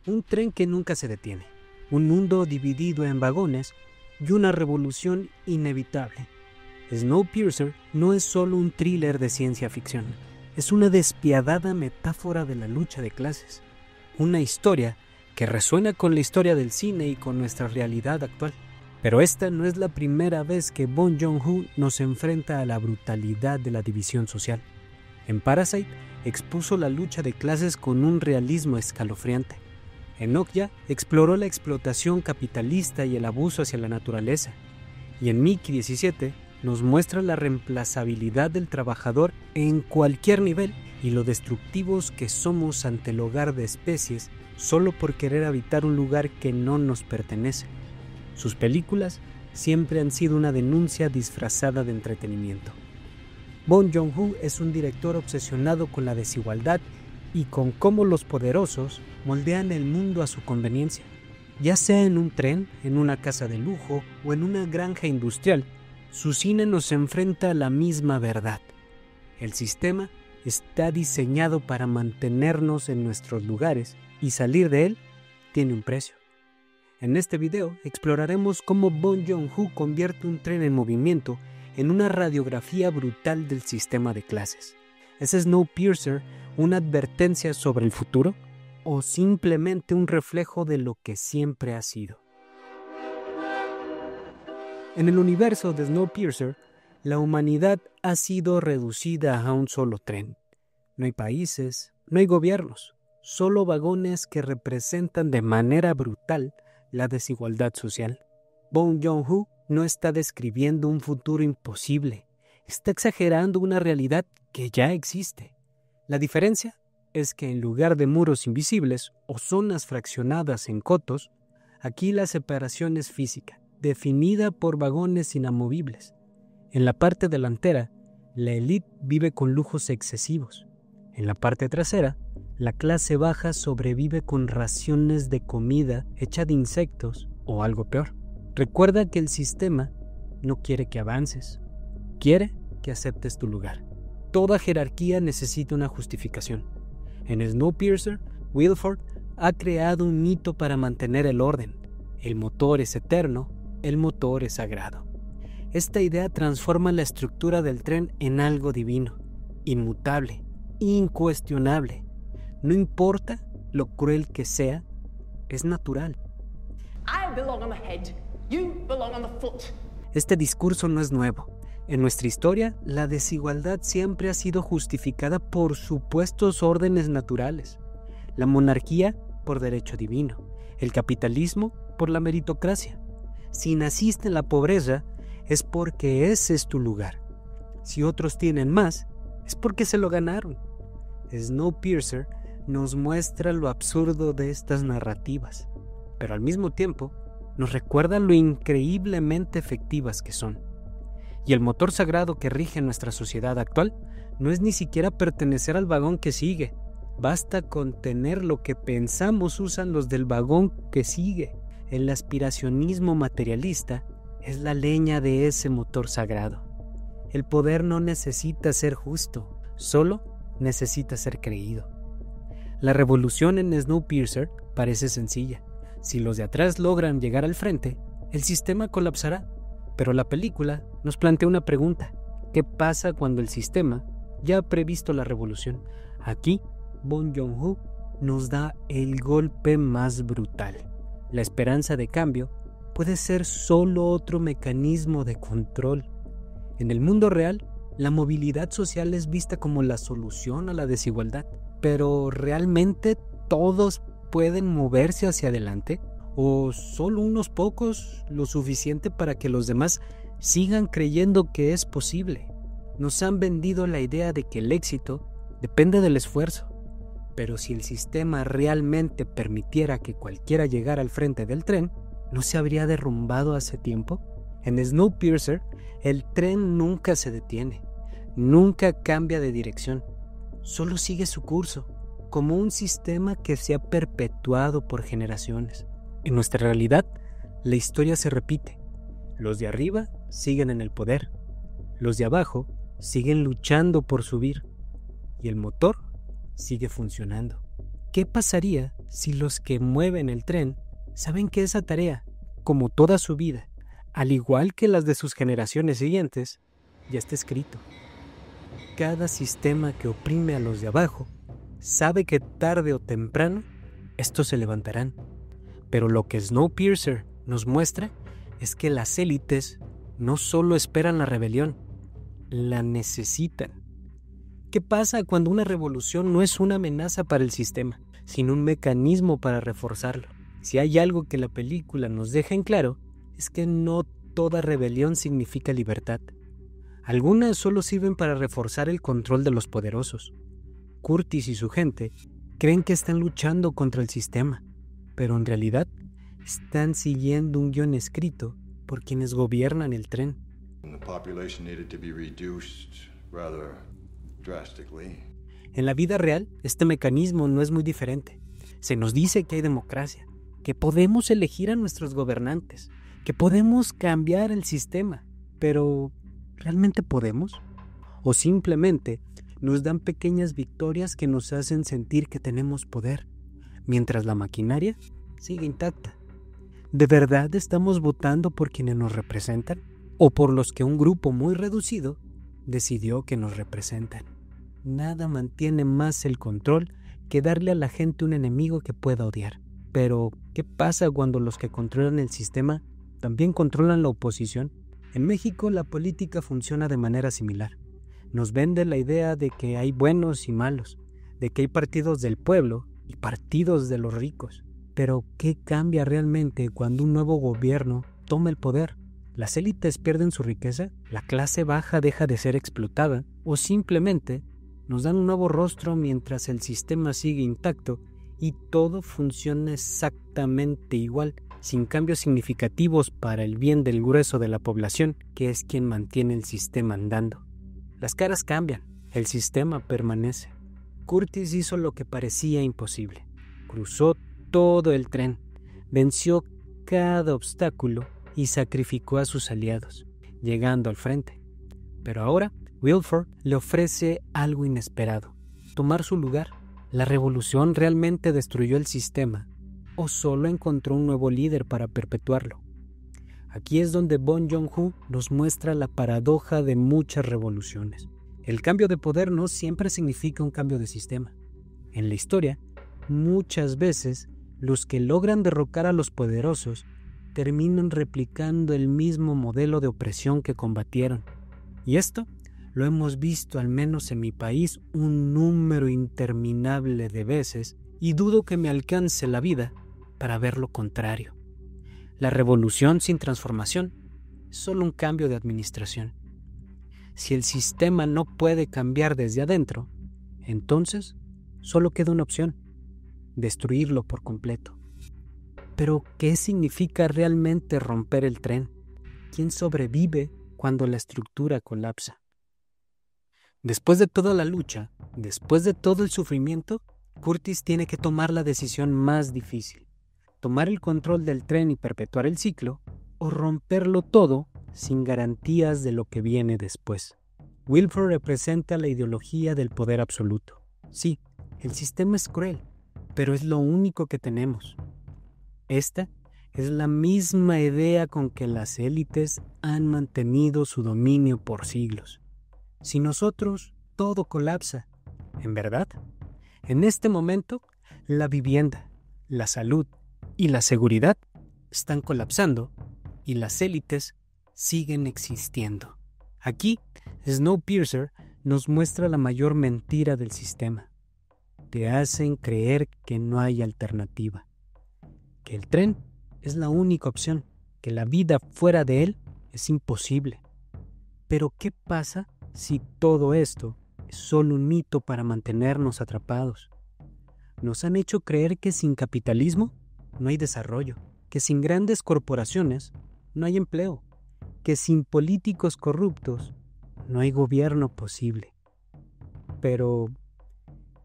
Un tren que nunca se detiene, un mundo dividido en vagones y una revolución inevitable. Snowpiercer no es solo un thriller de ciencia ficción, es una despiadada metáfora de la lucha de clases. Una historia que resuena con la historia del cine y con nuestra realidad actual. Pero esta no es la primera vez que Bong Joon-ho nos enfrenta a la brutalidad de la división social. En Parasite expuso la lucha de clases con un realismo escalofriante. En Okja exploró la explotación capitalista y el abuso hacia la naturaleza. Y en Mickey 17 nos muestra la reemplazabilidad del trabajador en cualquier nivel y lo destructivos que somos ante el hogar de especies solo por querer habitar un lugar que no nos pertenece. Sus películas siempre han sido una denuncia disfrazada de entretenimiento. Bong Joon-ho es un director obsesionado con la desigualdad y con cómo los poderosos moldean el mundo a su conveniencia. Ya sea en un tren, en una casa de lujo o en una granja industrial, su cine nos enfrenta a la misma verdad. El sistema está diseñado para mantenernos en nuestros lugares y salir de él tiene un precio. En este video exploraremos cómo Bong Joon-ho convierte un tren en movimiento en una radiografía brutal del sistema de clases. ¿Es Snowpiercer una advertencia sobre el futuro o simplemente un reflejo de lo que siempre ha sido? En el universo de Snowpiercer, la humanidad ha sido reducida a un solo tren. No hay países, no hay gobiernos, solo vagones que representan de manera brutal la desigualdad social. Bong Joon-ho no está describiendo un futuro imposible, está exagerando una realidad que ya existe. La diferencia es que en lugar de muros invisibles o zonas fraccionadas en cotos, aquí la separación es física, definida por vagones inamovibles. En la parte delantera, la élite vive con lujos excesivos. En la parte trasera, la clase baja sobrevive con raciones de comida hecha de insectos o algo peor. Recuerda que el sistema no quiere que avances, quiere que aceptes tu lugar. Toda jerarquía necesita una justificación. En Snowpiercer, Wilford ha creado un mito para mantener el orden. El motor es eterno, el motor es sagrado. Esta idea transforma la estructura del tren en algo divino, inmutable, incuestionable. No importa lo cruel que sea, es natural. I belong on the head, you belong on the foot. Este discurso no es nuevo. En nuestra historia, la desigualdad siempre ha sido justificada por supuestos órdenes naturales. La monarquía por derecho divino, el capitalismo por la meritocracia. Si naciste en la pobreza, es porque ese es tu lugar. Si otros tienen más, es porque se lo ganaron. Snowpiercer nos muestra lo absurdo de estas narrativas, pero al mismo tiempo nos recuerda lo increíblemente efectivas que son. Y el motor sagrado que rige nuestra sociedad actual no es ni siquiera pertenecer al vagón que sigue. Basta con tener lo que pensamos usan los del vagón que sigue. El aspiracionismo materialista es la leña de ese motor sagrado. El poder no necesita ser justo, solo necesita ser creído. La revolución en Snowpiercer parece sencilla. Si los de atrás logran llegar al frente, el sistema colapsará. Pero la película nos plantea una pregunta. ¿Qué pasa cuando el sistema ya ha previsto la revolución? Aquí, Bong Joon-ho nos da el golpe más brutal. La esperanza de cambio puede ser solo otro mecanismo de control. En el mundo real, la movilidad social es vista como la solución a la desigualdad. Pero ¿realmente todos pueden moverse hacia adelante? ¿O solo unos pocos lo suficiente para que los demás sigan creyendo que es posible? Nos han vendido la idea de que el éxito depende del esfuerzo. Pero si el sistema realmente permitiera que cualquiera llegara al frente del tren, ¿no se habría derrumbado hace tiempo? En Snowpiercer, el tren nunca se detiene, nunca cambia de dirección, solo sigue su curso, como un sistema que se ha perpetuado por generaciones. En nuestra realidad, la historia se repite. Los de arriba siguen en el poder, los de abajo siguen luchando por subir y el motor sigue funcionando. ¿Qué pasaría si los que mueven el tren saben que esa tarea, como toda su vida, al igual que las de sus generaciones siguientes, ya está escrito? Cada sistema que oprime a los de abajo sabe que tarde o temprano estos se levantarán. Pero lo que Snowpiercer nos muestra es que las élites no solo esperan la rebelión, la necesitan. ¿Qué pasa cuando una revolución no es una amenaza para el sistema, sino un mecanismo para reforzarlo? Si hay algo que la película nos deja en claro, es que no toda rebelión significa libertad. Algunas solo sirven para reforzar el control de los poderosos. Curtis y su gente creen que están luchando contra el sistema, pero en realidad están siguiendo un guión escrito por quienes gobiernan el tren. En la vida real, este mecanismo no es muy diferente. Se nos dice que hay democracia, que podemos elegir a nuestros gobernantes, que podemos cambiar el sistema, pero ¿realmente podemos? ¿O simplemente nos dan pequeñas victorias que nos hacen sentir que tenemos poder, mientras la maquinaria sigue intacta? ¿De verdad estamos votando por quienes nos representan o por los que un grupo muy reducido decidió que nos representan? Nada mantiene más el control que darle a la gente un enemigo que pueda odiar. Pero, ¿qué pasa cuando los que controlan el sistema también controlan la oposición? En México la política funciona de manera similar. Nos vende la idea de que hay buenos y malos, de que hay partidos del pueblo y partidos de los ricos. Pero, ¿qué cambia realmente cuando un nuevo gobierno toma el poder? ¿Las élites pierden su riqueza? ¿La clase baja deja de ser explotada? ¿O simplemente nos dan un nuevo rostro mientras el sistema sigue intacto y todo funciona exactamente igual, sin cambios significativos para el bien del grueso de la población, que es quien mantiene el sistema andando? Las caras cambian, el sistema permanece. Curtis hizo lo que parecía imposible. Cruzó todo el tren, venció cada obstáculo y sacrificó a sus aliados, llegando al frente. Pero ahora, Wilford le ofrece algo inesperado: tomar su lugar. ¿La revolución realmente destruyó el sistema o solo encontró un nuevo líder para perpetuarlo? Aquí es donde Bong Joon-ho nos muestra la paradoja de muchas revoluciones. El cambio de poder no siempre significa un cambio de sistema. En la historia, muchas veces los que logran derrocar a los poderosos terminan replicando el mismo modelo de opresión que combatieron. Y esto lo hemos visto, al menos en mi país, un número interminable de veces, y dudo que me alcance la vida para ver lo contrario. La revolución sin transformación es solo un cambio de administración. Si el sistema no puede cambiar desde adentro, entonces solo queda una opción: destruirlo por completo. Pero, ¿qué significa realmente romper el tren? ¿Quién sobrevive cuando la estructura colapsa? Después de toda la lucha, después de todo el sufrimiento, Curtis tiene que tomar la decisión más difícil: tomar el control del tren y perpetuar el ciclo, o romperlo todo sin garantías de lo que viene después. Wilford representa la ideología del poder absoluto. Sí, el sistema es cruel, pero es lo único que tenemos. Esta es la misma idea con que las élites han mantenido su dominio por siglos. Sin nosotros, todo colapsa. ¿En verdad? En este momento, la vivienda, la salud y la seguridad están colapsando y las élites siguen existiendo. Aquí, Snowpiercer nos muestra la mayor mentira del sistema. Te hacen creer que no hay alternativa, que el tren es la única opción, que la vida fuera de él es imposible. Pero ¿qué pasa si todo esto es solo un mito para mantenernos atrapados? Nos han hecho creer que sin capitalismo no hay desarrollo, que sin grandes corporaciones no hay empleo, que sin políticos corruptos no hay gobierno posible. Pero,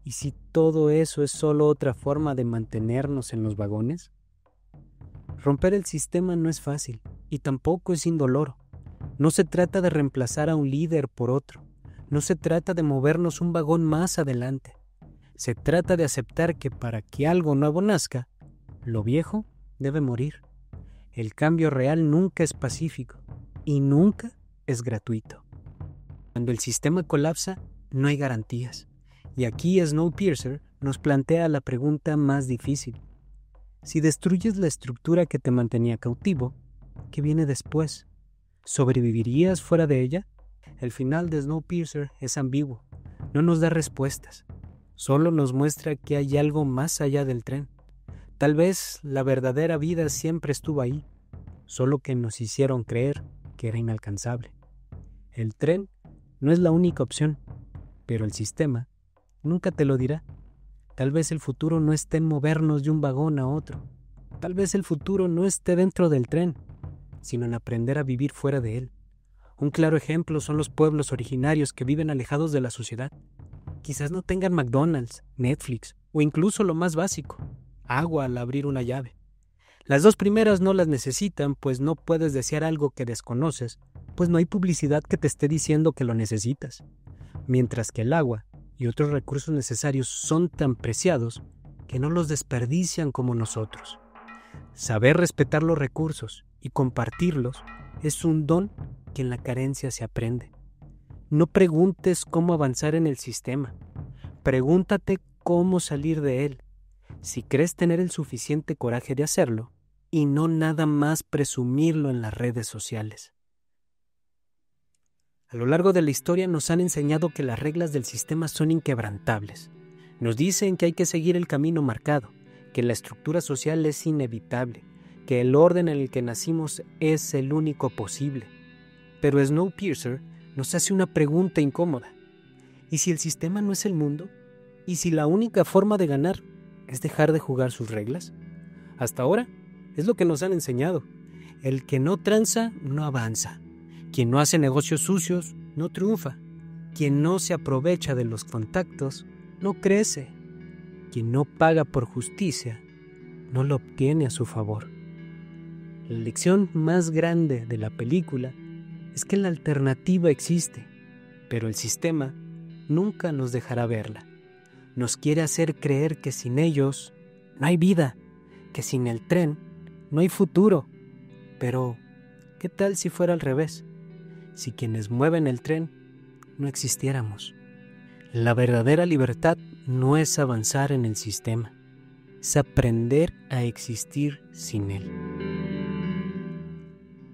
¿y si todo eso es solo otra forma de mantenernos en los vagones? Romper el sistema no es fácil y tampoco es indoloro. No se trata de reemplazar a un líder por otro. No se trata de movernos un vagón más adelante. Se trata de aceptar que para que algo nuevo nazca, lo viejo debe morir. El cambio real nunca es pacífico y nunca es gratuito. Cuando el sistema colapsa, no hay garantías. Y aquí Snowpiercer nos plantea la pregunta más difícil. Si destruyes la estructura que te mantenía cautivo, ¿qué viene después? ¿Sobrevivirías fuera de ella? El final de Snowpiercer es ambiguo. No nos da respuestas. Solo nos muestra que hay algo más allá del tren. Tal vez la verdadera vida siempre estuvo ahí, solo que nos hicieron creer que era inalcanzable. El tren no es la única opción, pero el sistema nunca te lo dirá. Tal vez el futuro no esté en movernos de un vagón a otro. Tal vez el futuro no esté dentro del tren, sino en aprender a vivir fuera de él. Un claro ejemplo son los pueblos originarios que viven alejados de la sociedad. Quizás no tengan McDonald's, Netflix o incluso lo más básico, agua al abrir una llave. Las dos primeras no las necesitan, pues no puedes desear algo que desconoces, pues no hay publicidad que te esté diciendo que lo necesitas. Mientras que el agua y otros recursos necesarios son tan preciados que no los desperdician como nosotros. Saber respetar los recursos y compartirlos es un don que en la carencia se aprende. No preguntes cómo avanzar en el sistema. Pregúntate cómo salir de él. Si crees tener el suficiente coraje de hacerlo, y no nada más presumirlo en las redes sociales. A lo largo de la historia nos han enseñado que las reglas del sistema son inquebrantables. Nos dicen que hay que seguir el camino marcado, que la estructura social es inevitable, que el orden en el que nacimos es el único posible. Pero Snowpiercer nos hace una pregunta incómoda. ¿Y si el sistema no es el mundo? ¿Y si la única forma de ganar es dejar de jugar sus reglas? Hasta ahora es lo que nos han enseñado. El que no tranza no avanza. Quien no hace negocios sucios no triunfa. Quien no se aprovecha de los contactos no crece. Quien no paga por justicia no lo obtiene a su favor. La lección más grande de la película es que la alternativa existe, pero el sistema nunca nos dejará verla. Nos quiere hacer creer que sin ellos no hay vida, que sin el tren no hay futuro. Pero, ¿qué tal si fuera al revés? Si quienes mueven el tren no existiéramos. La verdadera libertad no es avanzar en el sistema, es aprender a existir sin él.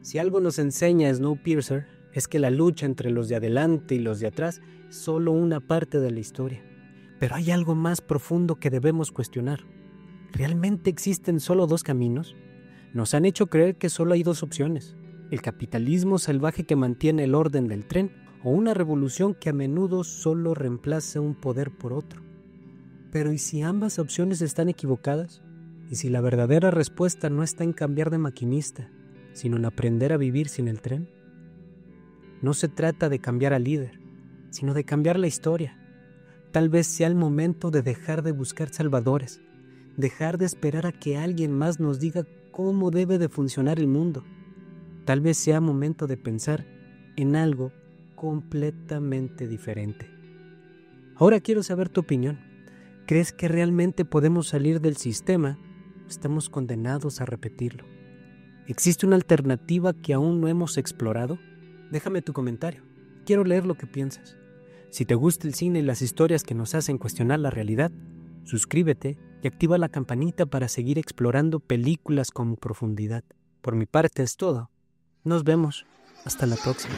Si algo nos enseña Snowpiercer es que la lucha entre los de adelante y los de atrás es solo una parte de la historia. Pero hay algo más profundo que debemos cuestionar. ¿Realmente existen solo dos caminos? Nos han hecho creer que solo hay dos opciones: el capitalismo salvaje que mantiene el orden del tren o una revolución que a menudo solo reemplaza un poder por otro. Pero ¿y si ambas opciones están equivocadas? ¿Y si la verdadera respuesta no está en cambiar de maquinista, sino en aprender a vivir sin el tren? No se trata de cambiar al líder, sino de cambiar la historia. Tal vez sea el momento de dejar de buscar salvadores, dejar de esperar a que alguien más nos diga cómo debe de funcionar el mundo. Tal vez sea momento de pensar en algo completamente diferente. Ahora quiero saber tu opinión. ¿Crees que realmente podemos salir del sistema o estamos condenados a repetirlo? ¿Existe una alternativa que aún no hemos explorado? Déjame tu comentario. Quiero leer lo que piensas. Si te gusta el cine y las historias que nos hacen cuestionar la realidad, suscríbete y activa la campanita para seguir explorando películas con profundidad. Por mi parte es todo. Nos vemos. Hasta la próxima.